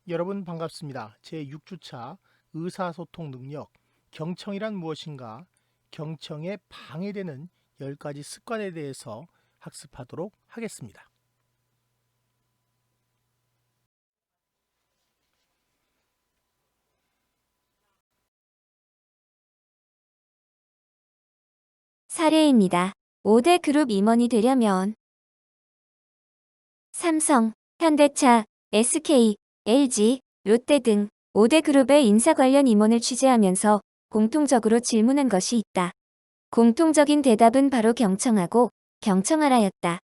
여러분 반갑습니다. 제6주차 의사소통 능력, 경청이란 무엇인가, 경청에 방해되는 10가지 습관에 대해서 학습하도록 하겠습니다. 사례입니다. 5대 그룹 임원이 되려면 삼성, 현대차, SK, LG, 롯데 등 5대 그룹의 인사 관련 임원을 취재하면서 공통적으로 질문한 것이 있다. 공통적인 대답은 바로 경청하고 경청하라였다.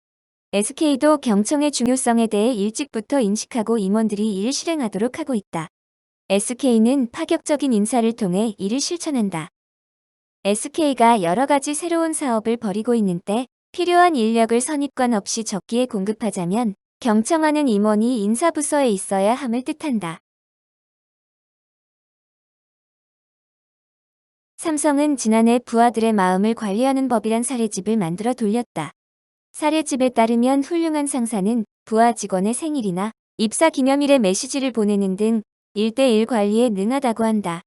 SK도 경청의 중요성에 대해 일찍부터 인식하고 임원들이 이를 실행하도록 하고 있다. SK는 파격적인 인사를 통해 이를 실천한다. SK가 여러 가지 새로운 사업을 벌이고 있는 때 필요한 인력을 선입관 없이 적기에 공급하자면 경청하는 임원이 인사부서에 있어야 함을 뜻한다. 삼성은 지난해 부하들의 마음을 관리하는 법이란 사례집을 만들어 돌렸다. 사례집에 따르면 훌륭한 상사는 부하 직원의 생일이나 입사 기념일에 메시지를 보내는 등 1대1 관리에 능하다고 한다.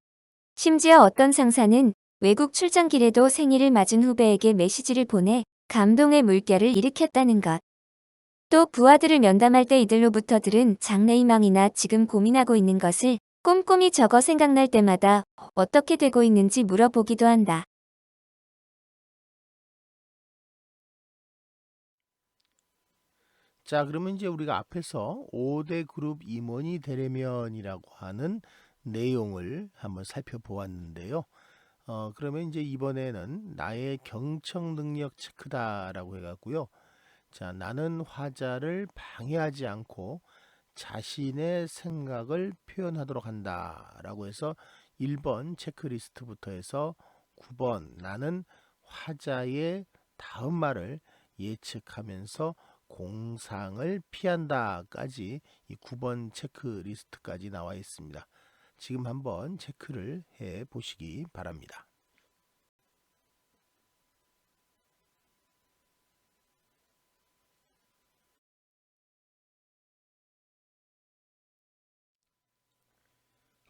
심지어 어떤 상사는 외국 출장길에도 생일을 맞은 후배에게 메시지를 보내 감동의 물결을 일으켰다는 것. 또 부하들을 면담할 때 이들로부터 들은 장래희망이나 지금 고민하고 있는 것을 꼼꼼히 적어 생각날 때마다 어떻게 되고 있는지 물어보기도 한다. 자, 그러면 이제 우리가 앞에서 5대 그룹 임원이 되려면이라고 하는 내용을 한번 살펴보았는데요. 그러면 이제 이번에는 나의 경청 능력 체크다라고 해갖고요. 자, 나는 화자를 방해하지 않고 자신의 생각을 표현하도록 한다라고 해서 1번 체크리스트부터 해서 9번 나는 화자의 다음 말을 예측하면서 공상을 피한다까지 이 9번 체크리스트까지 나와 있습니다. 지금 한번 체크를 해 보시기 바랍니다.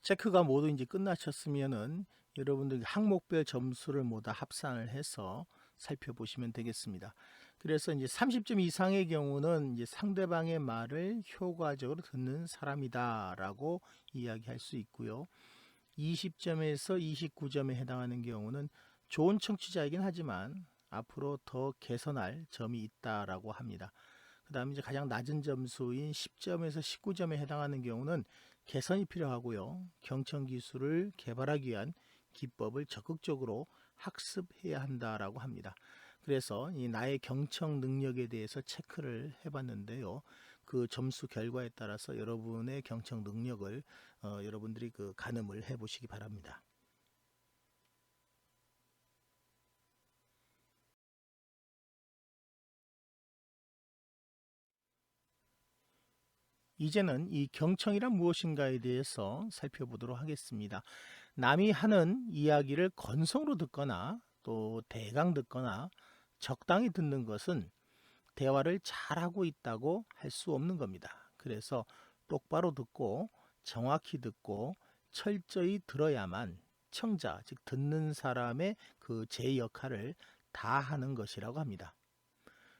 체크가 모두 이제 끝나셨으면은 여러분들 항목별 점수를 모두 합산을 해서 살펴보시면 되겠습니다. 그래서 이제 30점 이상의 경우는 이제 상대방의 말을 효과적으로 듣는 사람이다라고 이야기할 수 있고요. 20점에서 29점에 해당하는 경우는 좋은 청취자이긴 하지만 앞으로 더 개선할 점이 있다라고 합니다. 그 다음에 이제 가장 낮은 점수인 10점에서 19점에 해당하는 경우는 개선이 필요하고요. 경청 기술을 개발하기 위한 기법을 적극적으로 학습해야 한다라고 합니다. 그래서 이 나의 경청 능력에 대해서 체크를 해봤는데요. 그 점수 결과에 따라서 여러분의 경청 능력을 여러분들이 그 가늠을 해보시기 바랍니다. 이제는 이 경청이란 무엇인가에 대해서 살펴보도록 하겠습니다. 남이 하는 이야기를 건성으로 듣거나 또 대강 듣거나 적당히 듣는 것은 대화를 잘하고 있다고 할 수 없는 겁니다. 그래서 똑바로 듣고 정확히 듣고 철저히 들어야만 청자, 즉 듣는 사람의 그 제 역할을 다 하는 것이라고 합니다.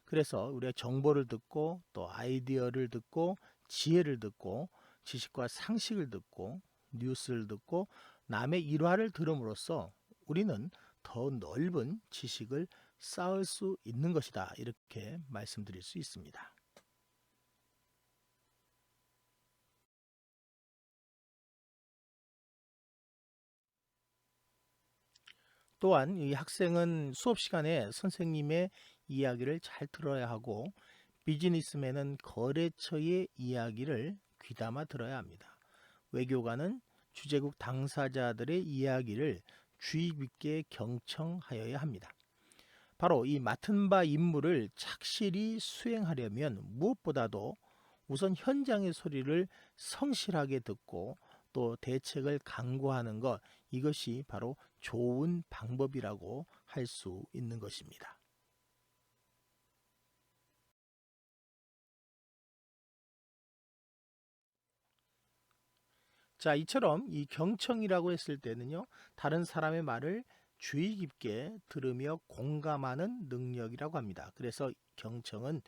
그래서 우리가 정보를 듣고 또 아이디어를 듣고 지혜를 듣고 지식과 상식을 듣고 뉴스를 듣고 남의 일화를 들음으로써 우리는 더 넓은 지식을 쌓을 수 있는 것이다. 이렇게 말씀드릴 수 있습니다. 또한 이 학생은 수업 시간에 선생님의 이야기를 잘 들어야 하고 비즈니스맨은 거래처의 이야기를 귀담아 들어야 합니다. 외교관은 주재국 당사자들의 이야기를 주의 깊게 경청하여야 합니다. 바로 이 맡은 바 임무를 착실히 수행하려면 무엇보다도 우선 현장의 소리를 성실하게 듣고 또 대책을 강구하는 것, 이것이 바로 좋은 방법이라고 할 수 있는 것입니다. 자, 이처럼 이 경청이라고 했을 때는요, 다른 사람의 말을 주의 깊게 들으며 공감하는 능력이라고 합니다. 그래서 경청은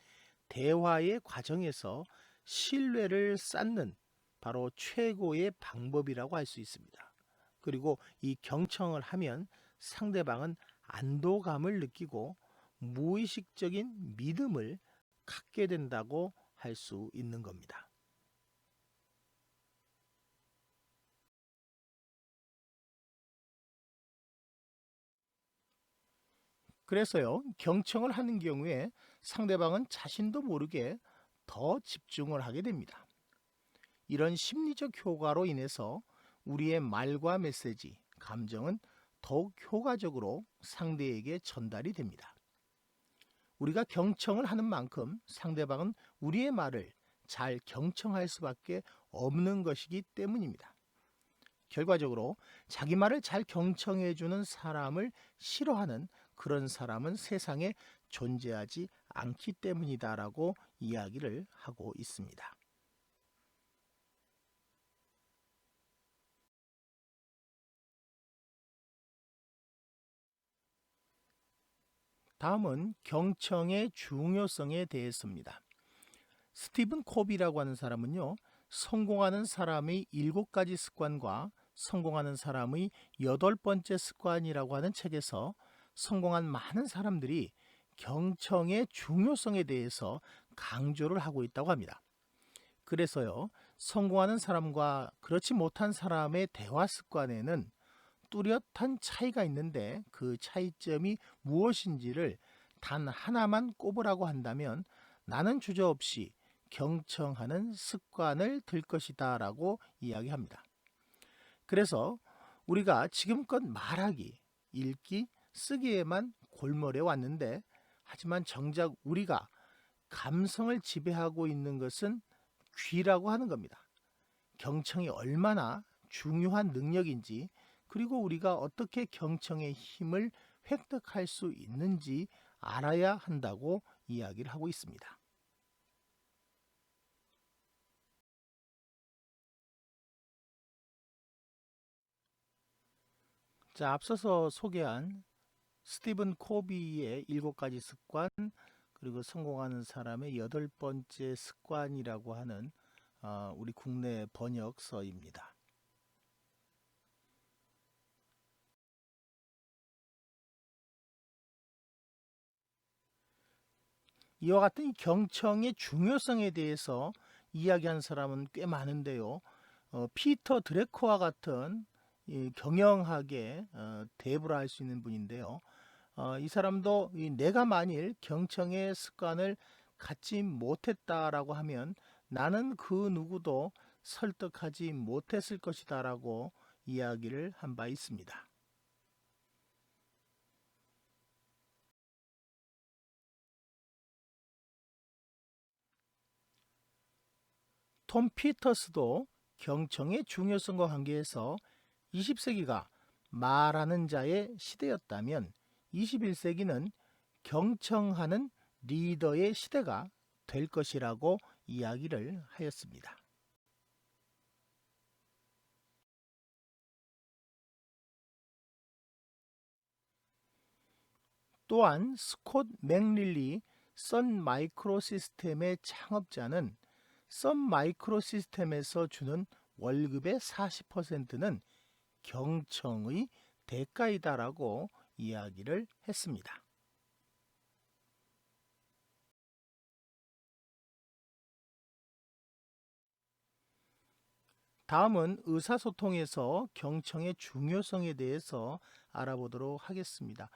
대화의 과정에서 신뢰를 쌓는 바로 최고의 방법이라고 할 수 있습니다. 그리고 이 경청을 하면 상대방은 안도감을 느끼고 무의식적인 믿음을 갖게 된다고 할 수 있는 겁니다. 그래서요, 경청을 하는 경우에 상대방은 자신도 모르게 더 집중을 하게 됩니다. 이런 심리적 효과로 인해서 우리의 말과 메시지, 감정은 더욱 효과적으로 상대에게 전달이 됩니다. 우리가 경청을 하는 만큼 상대방은 우리의 말을 잘 경청할 수밖에 없는 것이기 때문입니다. 결과적으로 자기 말을 잘 경청해 주는 사람을 싫어하는 그런 사람은 세상에 존재하지 않기 때문이다라고 이야기를 하고 있습니다. 다음은 경청의 중요성에 대해서입니다. 스티븐 코비라고 하는 사람은요, 성공하는 사람의 7가지 습관과 성공하는 사람의 8번째 습관이라고 하는 책에서 성공한 많은 사람들이 경청의 중요성에 대해서 강조를 하고 있다고 합니다. 그래서요, 성공하는 사람과 그렇지 못한 사람의 대화 습관에는 뚜렷한 차이가 있는데 그 차이점이 무엇인지를 단 하나만 꼽으라고 한다면 나는 주저없이 경청하는 습관을 들 것이다 라고 이야기합니다. 그래서 우리가 지금껏 말하기, 읽기, 쓰기에만 골몰해 왔는데 하지만 정작 우리가 감성을 지배하고 있는 것은 귀라고 하는 겁니다. 경청이 얼마나 중요한 능력인지 그리고 우리가 어떻게 경청의 힘을 획득할 수 있는지 알아야 한다고 이야기를 하고 있습니다. 자, 앞서서 소개한 스티븐 코비의 7가지 습관 그리고 성공하는 사람의 8번째 습관이라고 하는 우리 국내 번역서입니다. 이와 같은 이 경청의 중요성에 대해서 이야기한 사람은 꽤 많은데요. 피터 드래커와 같은 이 경영학의 대부라 할 수 있는 분인데요. 이 사람도 내가 만일 경청의 습관을 갖지 못했다라고 하면 나는 그 누구도 설득하지 못했을 것이다라고 이야기를 한 바 있습니다. 톰 피터스도 경청의 중요성과 관계해서 20세기가 말하는 자의 시대였다면 21세기는 경청하는 리더의 시대가 될 것이라고 이야기를 하였습니다. 또한 스콧 맥릴리 선 마이크로 시스템의 창업자는 선 마이크로 시스템에서 주는 월급의 40%는 경청의 대가이다라고 이야기를 했습니다. 다음은 의사소통에서 경청의 중요성에 대해서 알아보도록 하겠습니다.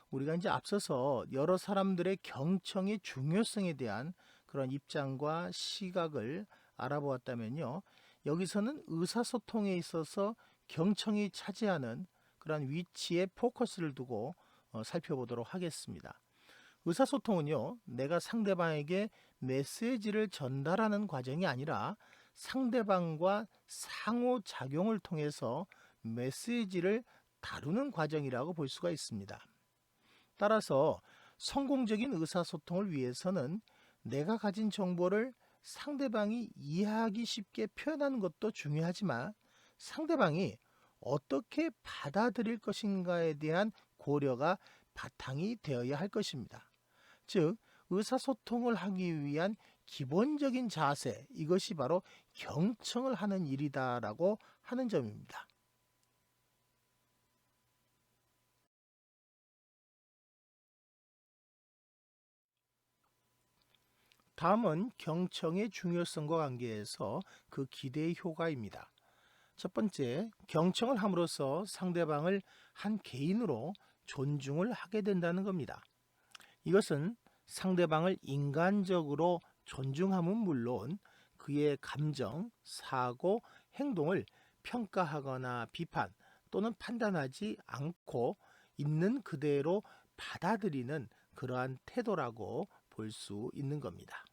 우리가 이제 앞서서 여러 사람들의 경청의 중요성에 대한 그런 입장과 시각을 알아보았다면요. 여기서는 의사소통에 있어서 경청이 차지하는 그런 위치에 포커스를 두고 살펴보도록 하겠습니다. 의사소통은요, 내가 상대방에게 메시지를 전달하는 과정이 아니라 상대방과 상호작용을 통해서 메시지를 다루는 과정이라고 볼 수가 있습니다. 따라서 성공적인 의사소통을 위해서는 내가 가진 정보를 상대방이 이해하기 쉽게 표현하는 것도 중요하지만 상대방이 어떻게 받아들일 것인가에 대한 고려가 바탕이 되어야 할 것입니다. 즉, 의사소통을 하기 위한 기본적인 자세, 이것이 바로 경청을 하는 일이다라고 하는 점입니다. 다음은 경청의 중요성과 관계해서 그 기대의 효과입니다. 첫 번째, 경청을 함으로써 상대방을 한 개인으로 존중을 하게 된다는 겁니다. 이것은 상대방을 인간적으로 존중함은 물론 그의 감정, 사고, 행동을 평가하거나 비판 또는 판단하지 않고 있는 그대로 받아들이는 그러한 태도라고 볼 수 있는 겁니다.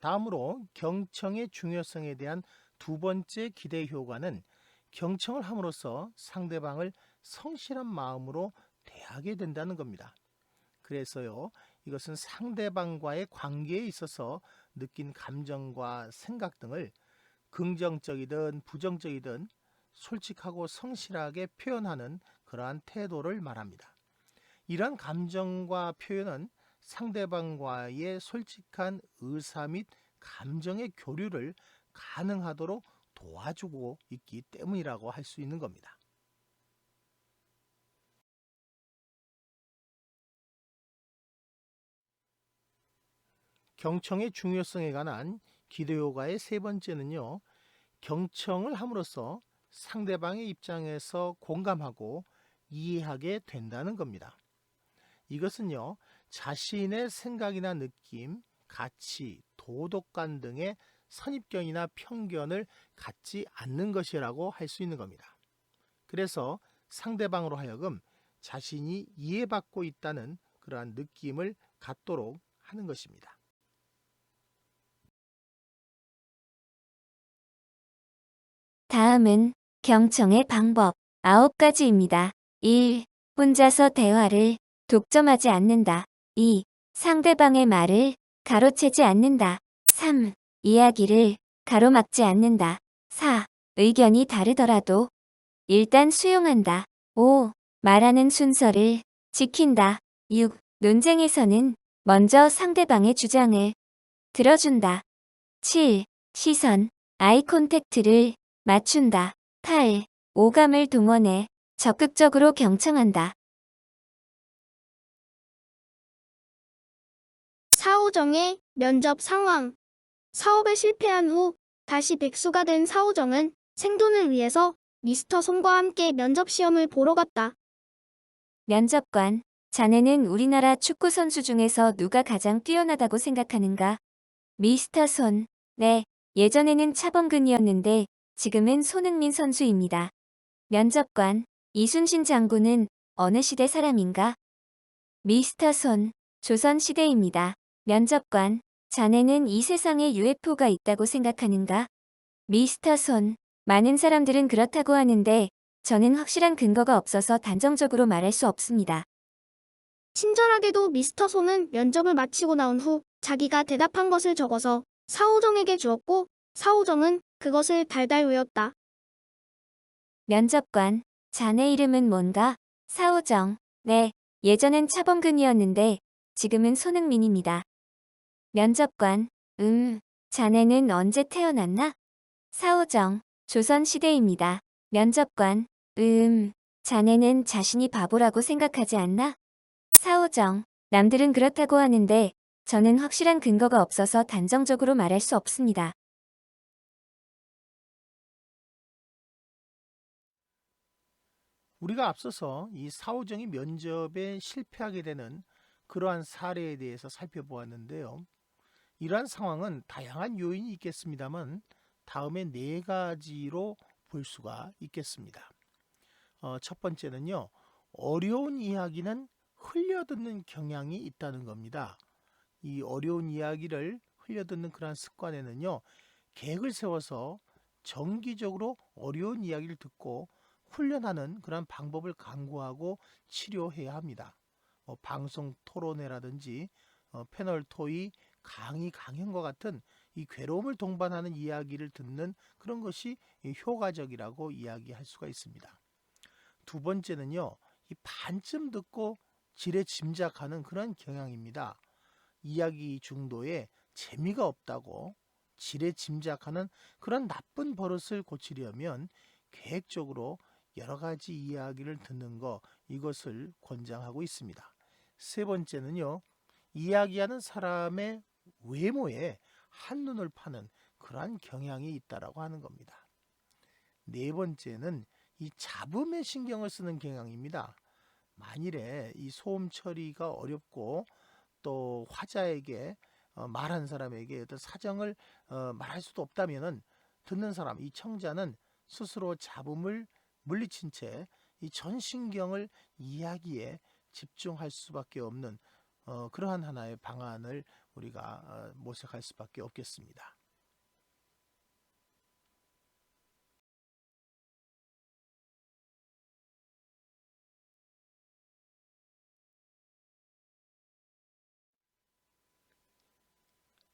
다음으로 경청의 중요성에 대한 두 번째 기대 효과는 경청을 함으로써 상대방을 성실한 마음으로 대하게 된다는 겁니다. 그래서요, 이것은 상대방과의 관계에 있어서 느낀 감정과 생각 등을 긍정적이든 부정적이든 솔직하고 성실하게 표현하는 그러한 태도를 말합니다. 이러한 감정과 표현은 상대방과의 솔직한 의사 및 감정의 교류를 가능하도록 도와주고 있기 때문이라고 할 수 있는 겁니다. 경청의 중요성에 관한 기대효과의 세 번째는요, 경청을 함으로써 상대방의 입장에서 공감하고 이해하게 된다는 겁니다. 이것은요, 자신의 생각이나 느낌, 가치, 도덕관 등의 선입견이나 편견을 갖지 않는 것이라고 할 수 있는 겁니다. 그래서 상대방으로 하여금 자신이 이해받고 있다는 그러한 느낌을 갖도록 하는 것입니다. 다음은 경청의 방법 9가지입니다. 1. 혼자서 대화를 독점하지 않는다. 2. 상대방의 말을 가로채지 않는다. 3. 이야기를 가로막지 않는다. 4. 의견이 다르더라도 일단 수용한다. 5. 말하는 순서를 지킨다. 6. 논쟁에서는 먼저 상대방의 주장을 들어준다. 7. 시선, 아이 콘택트를 맞춘다. 8. 오감을 동원해 적극적으로 경청한다. 사오정의 면접 상황. 사업에 실패한 후 다시 백수가 된 사오정은 생존을 위해서 미스터 손과 함께 면접 시험을 보러 갔다. 면접관, 자네는 우리나라 축구 선수 중에서 누가 가장 뛰어나다고 생각하는가? 미스터 손, 네, 예전에는 차범근이었는데 지금은 손흥민 선수입니다. 면접관, 이순신 장군은 어느 시대 사람인가? 미스터 손, 조선 시대입니다. 면접관, 자네는 이 세상에 UFO가 있다고 생각하는가? 미스터 손, 많은 사람들은 그렇다고 하는데 저는 확실한 근거가 없어서 단정적으로 말할 수 없습니다. 친절하게도 미스터 손은 면접을 마치고 나온 후 자기가 대답한 것을 적어서 사오정에게 주었고 사오정은 그것을 달달 외웠다. 면접관, 자네 이름은 뭔가? 사오정, 네, 예전엔 차범근이었는데 지금은 손흥민입니다. 면접관, 자네는 언제 태어났나? 사오정, 조선시대입니다. 면접관, 자네는 자신이 바보라고 생각하지 않나? 사오정, 남들은 그렇다고 하는데 저는 확실한 근거가 없어서 단정적으로 말할 수 없습니다. 우리가 앞서서 이 사오정이 면접에 실패하게 되는 그러한 사례에 대해서 살펴보았는데요. 이러한 상황은 다양한 요인이 있겠습니다만 다음에 네 가지로 볼 수가 있겠습니다. 첫 번째는요, 어려운 이야기는 흘려듣는 경향이 있다는 겁니다. 이 어려운 이야기를 흘려듣는 그러한 습관에는요, 계획을 세워서 정기적으로 어려운 이야기를 듣고 훈련하는 그런 방법을 강구하고 치료해야 합니다. 방송 토론회라든지 패널 토의, 강의 강연과 같은 이 괴로움을 동반하는 이야기를 듣는 그런 것이 효과적이라고 이야기할 수가 있습니다. 두 번째는요, 이 반쯤 듣고 지레 짐작하는 그런 경향입니다. 이야기 중도에 재미가 없다고 지레 짐작하는 그런 나쁜 버릇을 고치려면 계획적으로 여러 가지 이야기를 듣는 거, 이것을 권장하고 있습니다. 세 번째는요, 이야기하는 사람의 외모에 한눈을 파는 그러한 경향이 있다라고 하는 겁니다. 네 번째는 이 잡음에 신경을 쓰는 경향입니다. 만일에 이 소음 처리가 어렵고 또 화자에게 말한 사람에게 어떤 사정을 말할 수도 없다면은 듣는 사람, 이 청자는 스스로 잡음을 물리친 채 이 전신경을 이야기에 집중할 수밖에 없는 그러한 하나의 방안을 우리가 모색할 수밖에 없겠습니다.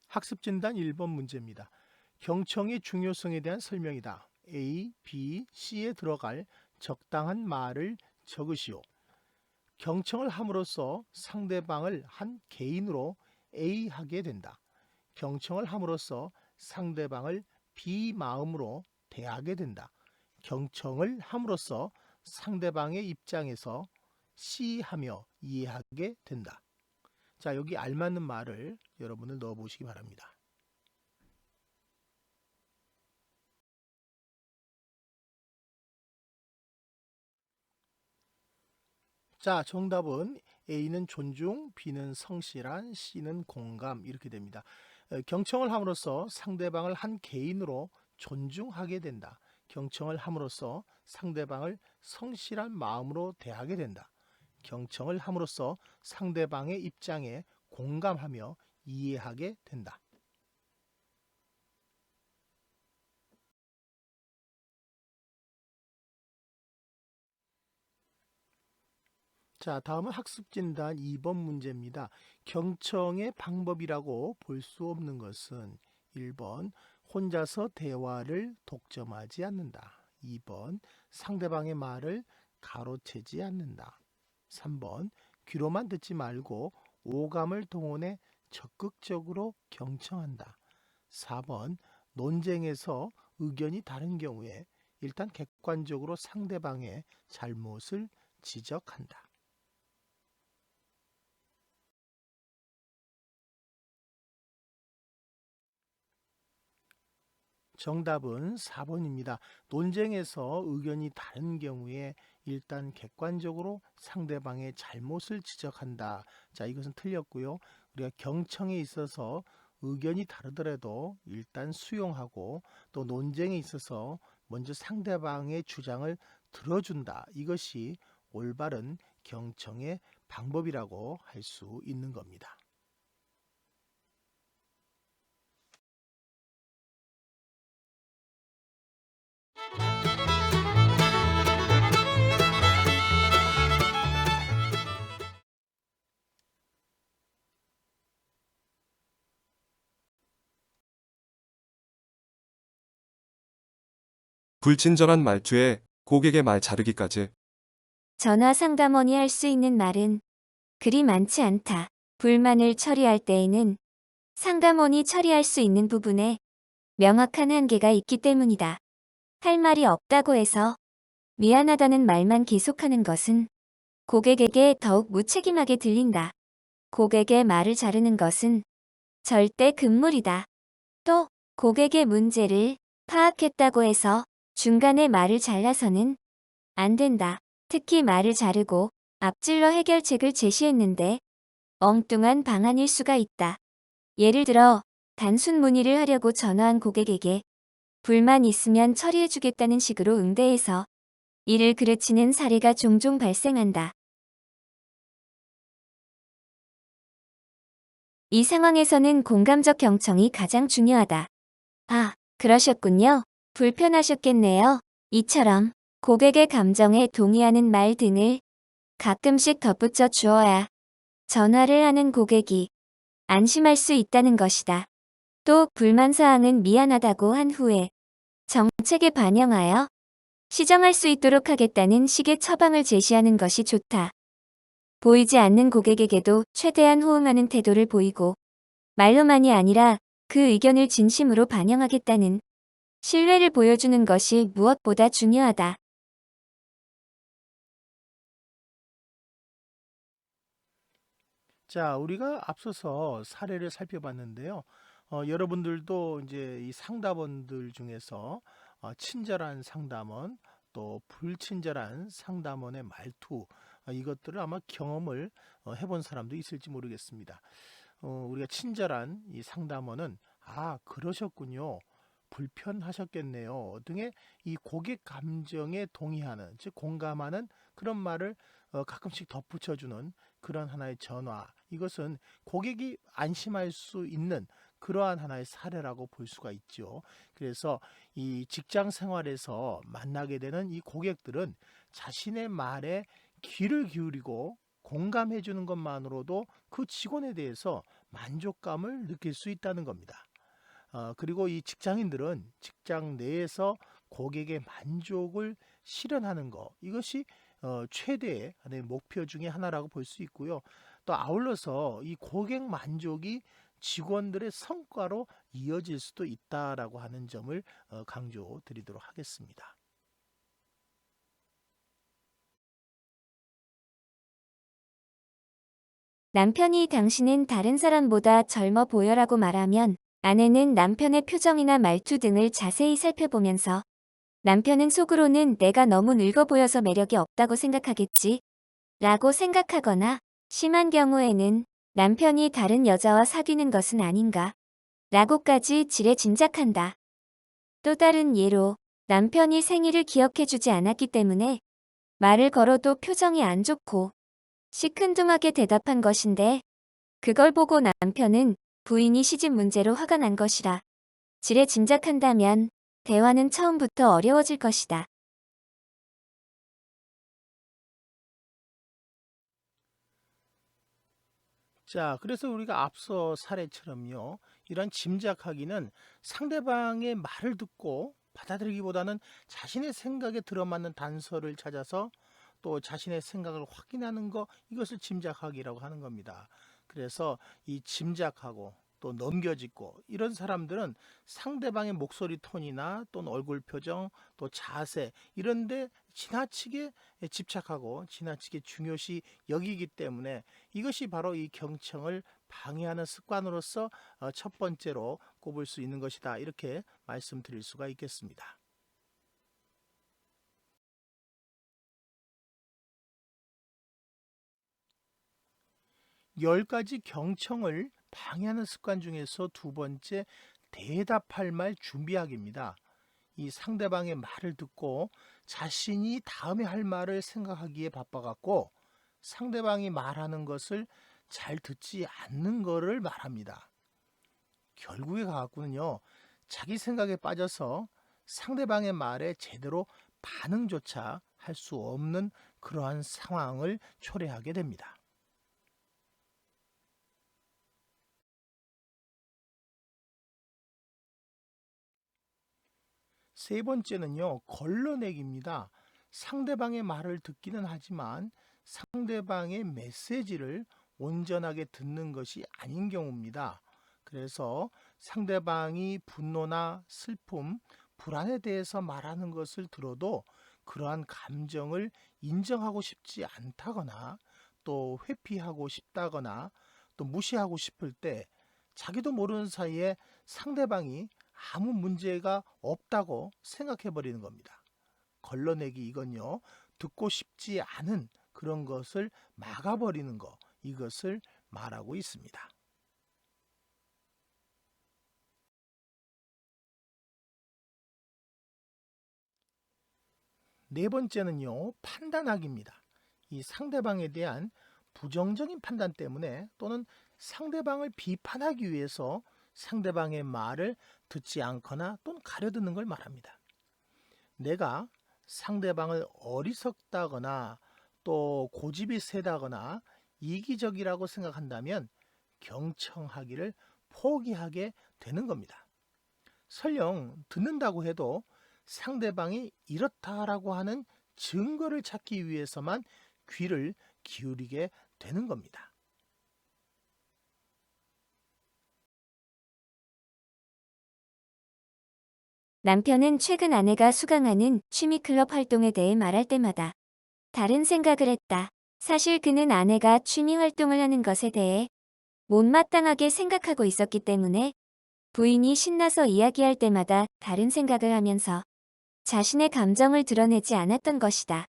학습진단 1번 문제입니다. 경청의 중요성에 대한 설명이다. A, B, C에 들어갈 적당한 말을 적으시오. 경청을 함으로써 상대방을 한 개인으로 A하게 된다. 경청을 함으로써 상대방을 B 마음으로 대하게 된다. 경청을 함으로써 상대방의 입장에서 C하며 이해하게 된다. 자, 여기 알맞는 말을 여러분들 넣어 보시기 바랍니다. 자, 정답은 A는 존중, B는 성실한, C는 공감, 이렇게 됩니다. 경청을 함으로써 상대방을 한 개인으로 존중하게 된다. 경청을 함으로써 상대방을 성실한 마음으로 대하게 된다. 경청을 함으로써 상대방의 입장에 공감하며 이해하게 된다. 자, 다음은 학습진단 2번 문제입니다. 경청의 방법이라고 볼 수 없는 것은 1번 혼자서 대화를 독점하지 않는다. 2번 상대방의 말을 가로채지 않는다. 3번 귀로만 듣지 말고 오감을 동원해 적극적으로 경청한다. 4번 논쟁에서 의견이 다른 경우에 일단 객관적으로 상대방의 잘못을 지적한다. 정답은 4번입니다. 논쟁에서 의견이 다른 경우에 일단 객관적으로 상대방의 잘못을 지적한다. 자, 이것은 틀렸고요. 우리가 경청에 있어서 의견이 다르더라도 일단 수용하고 또 논쟁에 있어서 먼저 상대방의 주장을 들어준다. 이것이 올바른 경청의 방법이라고 할 수 있는 겁니다. 불친절한 말투에 고객의 말 자르기까지. 전화 상담원이 할 수 있는 말은 그리 많지 않다. 불만을 처리할 때에는 상담원이 처리할 수 있는 부분에 명확한 한계가 있기 때문이다. 할 말이 없다고 해서 미안하다는 말만 계속하는 것은 고객에게 더욱 무책임하게 들린다. 고객의 말을 자르는 것은 절대 금물이다. 또 고객의 문제를 파악했다고 해서 중간에 말을 잘라서는 안 된다. 특히 말을 자르고 앞질러 해결책을 제시했는데 엉뚱한 방안일 수가 있다. 예를 들어 단순 문의를 하려고 전화한 고객에게 불만 있으면 처리해주겠다는 식으로 응대해서 일을 그르치는 사례가 종종 발생한다. 이 상황에서는 공감적 경청이 가장 중요하다. 아, 그러셨군요. 불편하셨겠네요. 이처럼 고객의 감정에 동의하는 말 등을 가끔씩 덧붙여 주어야 전화를 하는 고객이 안심할 수 있다는 것이다. 또 불만사항은 미안하다고 한 후에 정책에 반영하여 시정할 수 있도록 하겠다는 식의 처방을 제시하는 것이 좋다. 보이지 않는 고객에게도 최대한 호응하는 태도를 보이고 말로만이 아니라 그 의견을 진심으로 반영하겠다는 신뢰를 보여주는 것이 무엇보다 중요하다. 자, 우리가 앞서서 사례를 살펴봤는데요. 여러분들도 이제 이 상담원들 중에서 친절한 상담원, 또 불친절한 상담원의 말투, 이것들을 아마 경험을 해본 사람도 있을지 모르겠습니다. 우리가 친절한 이 상담원은 아, 그러셨군요. 불편하셨겠네요. 등의 이 고객 감정에 동의하는, 즉 공감하는 그런 말을 가끔씩 덧붙여주는 그런 하나의 전화. 이것은 고객이 안심할 수 있는 그러한 하나의 사례라고 볼 수가 있죠. 그래서 이 직장 생활에서 만나게 되는 이 고객들은 자신의 말에 귀를 기울이고 공감해 주는 것만으로도 그 직원에 대해서 만족감을 느낄 수 있다는 겁니다. 그리고 이 직장인들은 직장 내에서 고객의 만족을 실현하는 것, 이것이 최대의 하나의 목표 중에 하나라고 볼 수 있고요. 또 아울러서 이 고객 만족이 직원들의 성과로 이어질 수도 있다라고 하는 점을 강조드리도록 하겠습니다. 남편이 당신은 다른 사람보다 젊어 보여라고 말하면 아내는 남편의 표정이나 말투 등을 자세히 살펴보면서 남편은 속으로는 내가 너무 늙어 보여서 매력이 없다고 생각하겠지 라고 생각하거나 심한 경우에는 남편이 다른 여자와 사귀는 것은 아닌가 라고까지 지레 짐작한다. 또 다른 예로 남편이 생일을 기억해주지 않았기 때문에 말을 걸어도 표정이 안 좋고 시큰둥하게 대답한 것인데 그걸 보고 남편은 부인이 시집 문제로 화가 난 것이라 지레 짐작한다면 대화는 처음부터 어려워질 것이다. 자, 그래서 우리가 앞서 사례처럼요. 이런 짐작하기는 상대방의 말을 듣고 받아들이기보다는 자신의 생각에 들어맞는 단서를 찾아서 또 자신의 생각을 확인하는 것, 이것을 짐작하기라고 하는 겁니다. 그래서 이 짐작하고 또 넘겨짚고 이런 사람들은 상대방의 목소리 톤이나 또는 얼굴 표정, 또 자세 이런데 지나치게 집착하고 지나치게 중요시 여기기 때문에 이것이 바로 이 경청을 방해하는 습관으로서 첫 번째로 꼽을 수 있는 것이다. 이렇게 말씀드릴 수가 있겠습니다. 10가지 경청을 방해하는 습관 중에서 두 번째, 대답할 말 준비하기입니다. 이 상대방의 말을 듣고 자신이 다음에 할 말을 생각하기에 바빠갖고 상대방이 말하는 것을 잘 듣지 않는 거를 말합니다. 결국에 가갖고는요, 자기 생각에 빠져서 상대방의 말에 제대로 반응조차 할 수 없는 그러한 상황을 초래하게 됩니다. 세 번째는요, 걸러내기입니다. 상대방의 말을 듣기는 하지만 상대방의 메시지를 온전하게 듣는 것이 아닌 경우입니다. 그래서 상대방이 분노나 슬픔, 불안에 대해서 말하는 것을 들어도 그러한 감정을 인정하고 싶지 않다거나 또 회피하고 싶다거나 또 무시하고 싶을 때 자기도 모르는 사이에 상대방이 아무 문제가 없다고 생각해 버리는 겁니다. 걸러내기 이건요. 듣고 싶지 않은 그런 것을 막아버리는 것, 이것을 말하고 있습니다. 네 번째는요. 판단하기입니다. 이 상대방에 대한 부정적인 판단 때문에 또는 상대방을 비판하기 위해서 상대방의 말을 듣지 않거나 또는 가려듣는 걸 말합니다. 내가 상대방을 어리석다거나 또 고집이 세다거나 이기적이라고 생각한다면 경청하기를 포기하게 되는 겁니다. 설령 듣는다고 해도 상대방이 이렇다라고 하는 증거를 찾기 위해서만 귀를 기울이게 되는 겁니다. 남편은 최근 아내가 수강하는 취미클럽 활동에 대해 말할 때마다 다른 생각을 했다. 사실 그는 아내가 취미 활동을 하는 것에 대해 못마땅하게 생각하고 있었기 때문에 부인이 신나서 이야기할 때마다 다른 생각을 하면서 자신의 감정을 드러내지 않았던 것이다.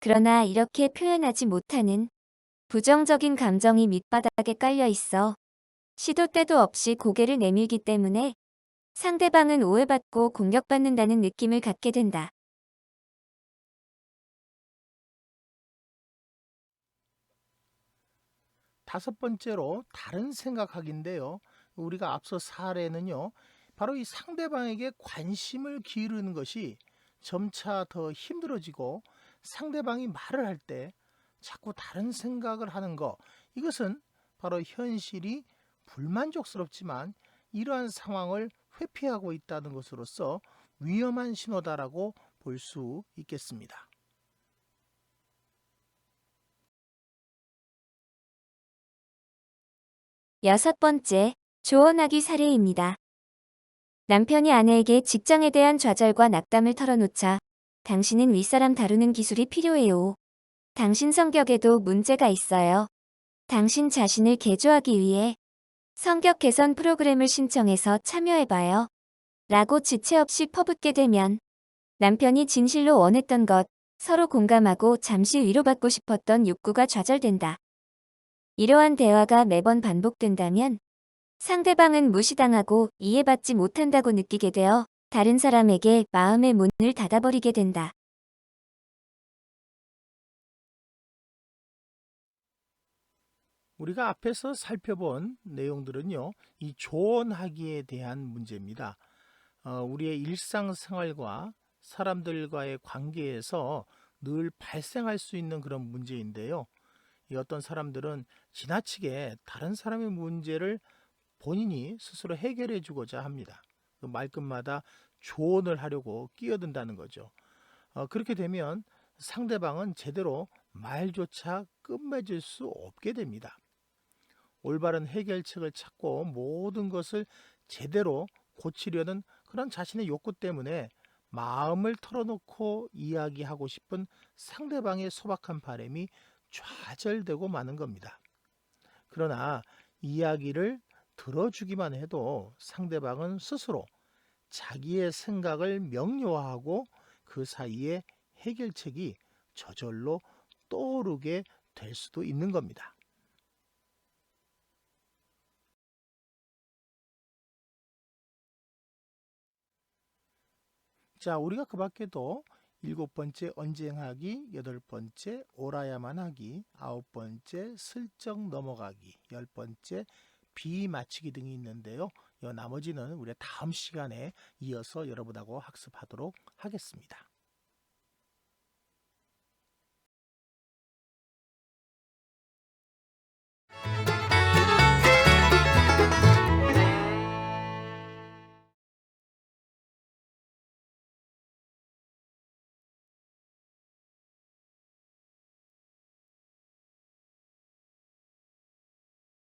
그러나 이렇게 표현하지 못하는 부정적인 감정이 밑바닥에 깔려 있어 시도 때도 없이 고개를 내밀기 때문에 상대방은 오해받고 공격받는다는 느낌을 갖게 된다. 다섯 번째로 다른 생각하기인데요. 우리가 앞서 사례는요. 바로 이 상대방에게 관심을 기울이는 것이 점차 더 힘들어지고 상대방이 말을 할 때 자꾸 다른 생각을 하는 것. 이것은 바로 현실이 불만족스럽지만 이러한 상황을 회피하고 있다는 것으로서 위험한 신호다라고 볼 수 있겠습니다. 여섯 번째, 조언하기 사례입니다. 남편이 아내에게 직장에 대한 좌절과 낙담을 털어놓자 당신은 윗사람 다루는 기술이 필요해요. 당신 성격에도 문제가 있어요. 당신 자신을 개조하기 위해 성격 개선 프로그램을 신청해서 참여해봐요. 라고 지체 없이 퍼붓게 되면 남편이 진실로 원했던 것, 서로 공감하고 잠시 위로받고 싶었던 욕구가 좌절된다. 이러한 대화가 매번 반복된다면 상대방은 무시당하고 이해받지 못한다고 느끼게 되어 다른 사람에게 마음의 문을 닫아버리게 된다. 우리가 앞에서 살펴본 내용들은요, 이 조언하기에 대한 문제입니다. 우리의 일상생활과 사람들과의 관계에서 늘 발생할 수 있는 그런 문제인데요. 이 어떤 사람들은 지나치게 다른 사람의 문제를 본인이 스스로 해결해 주고자 합니다. 그 말끝마다 조언을 하려고 끼어든다는 거죠. 그렇게 되면 상대방은 제대로 말조차 끝맺을 수 없게 됩니다. 올바른 해결책을 찾고 모든 것을 제대로 고치려는 그런 자신의 욕구 때문에 마음을 털어놓고 이야기하고 싶은 상대방의 소박한 바람이 좌절되고 마는 겁니다. 그러나 이야기를 들어주기만 해도 상대방은 스스로 자기의 생각을 명료화하고 그 사이에 해결책이 저절로 떠오르게 될 수도 있는 겁니다. 자, 우리가 그 밖에도 일곱 번째 언쟁하기, 여덟 번째 옳아야만 하기, 아홉 번째 슬쩍 넘어가기, 열 번째 비맞히기 등이 있는데요. 나머지는 우리 다음 시간에 이어서 여러분하고 학습하도록 하겠습니다.